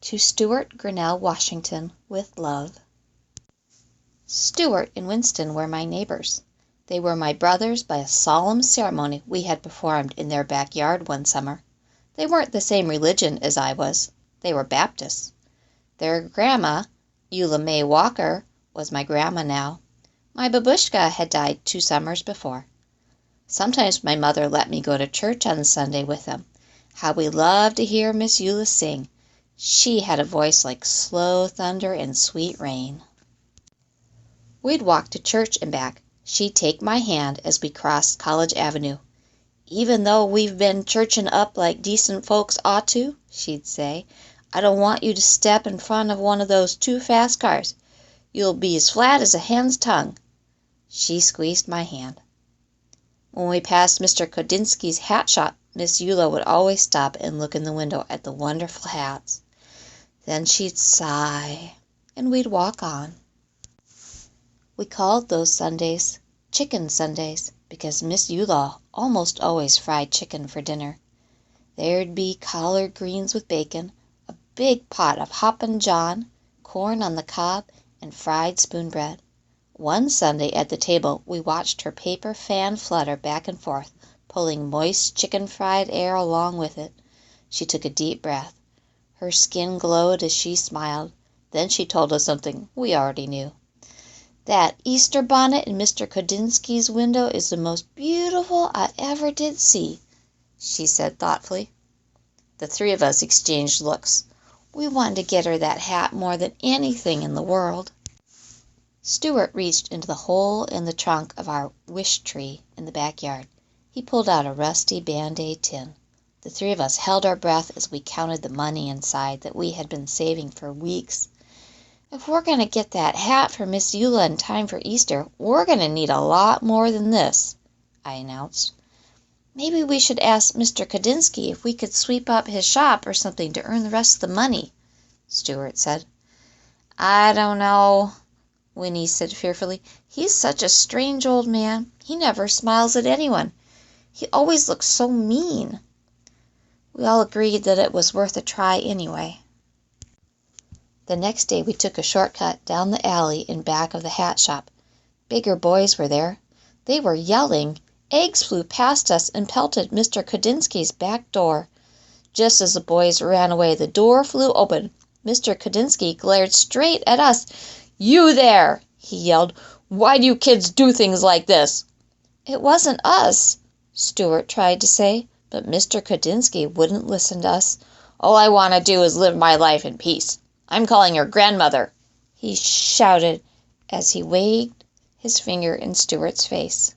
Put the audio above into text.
To Stuart Grinnell Washington, with love. Stuart and Winston were my neighbors. They were my brothers by a solemn ceremony we had performed in their backyard one summer. They weren't the same religion as I was. They were Baptists. Their grandma, Eula May Walker, was my grandma now. My babushka had died 2 summers before. Sometimes my mother let me go to church on Sunday with them. How we loved to hear Miss Eula sing. She had a voice like slow thunder and sweet rain. We'd walk to church and back. She'd take my hand as we crossed College Avenue. "Even though we've been churching up like decent folks ought to," she'd say, "I don't want you to step in front of one of those too fast cars. You'll be as flat as a hen's tongue." She squeezed my hand. When we passed Mr. Kodinsky's hat shop, Miss Eula would always stop and look in the window at the wonderful hats. Then she'd sigh, and we'd walk on. We called those Sundays Chicken Sundays, because Miss Eula almost always fried chicken for dinner. There'd be collard greens with bacon, a big pot of Hoppin' John, corn on the cob, and fried spoon bread. One Sunday at the table we watched her paper fan flutter back and forth, pulling moist chicken-fried air along with it. She took a deep breath. Her skin glowed as she smiled. Then she told us something we already knew. "That Easter bonnet in Mr. Kodinsky's window is the most beautiful I ever did see," she said thoughtfully. The 3 of us exchanged looks. We wanted to get her that hat more than anything in the world. Stuart reached into the hole in the trunk of our wish tree in the backyard. He pulled out a rusty Band-Aid tin. The 3 of us held our breath as we counted the money inside that we had been saving for weeks. "If we're going to get that hat for Miss Eula in time for Easter, we're going to need a lot more than this," I announced. "Maybe we should ask Mr. Kodinsky if we could sweep up his shop or something to earn the rest of the money," Stuart said. "I don't know," Winnie said fearfully. "He's such a strange old man. He never smiles at anyone. He always looks so mean." We all agreed that it was worth a try anyway. The next day we took a shortcut down the alley in back of the hat shop. Bigger boys were there. They were yelling. Eggs flew past us and pelted Mr. Kodinsky's back door. Just as the boys ran away, the door flew open. Mr. Kodinsky glared straight at us. "You there!" he yelled. "Why do you kids do things like this?" "It wasn't us," Stuart tried to say, but Mr. Kodinsky wouldn't listen to us. "All I want to do is live my life in peace. I'm calling your grandmother," he shouted as he waved his finger in Stuart's face.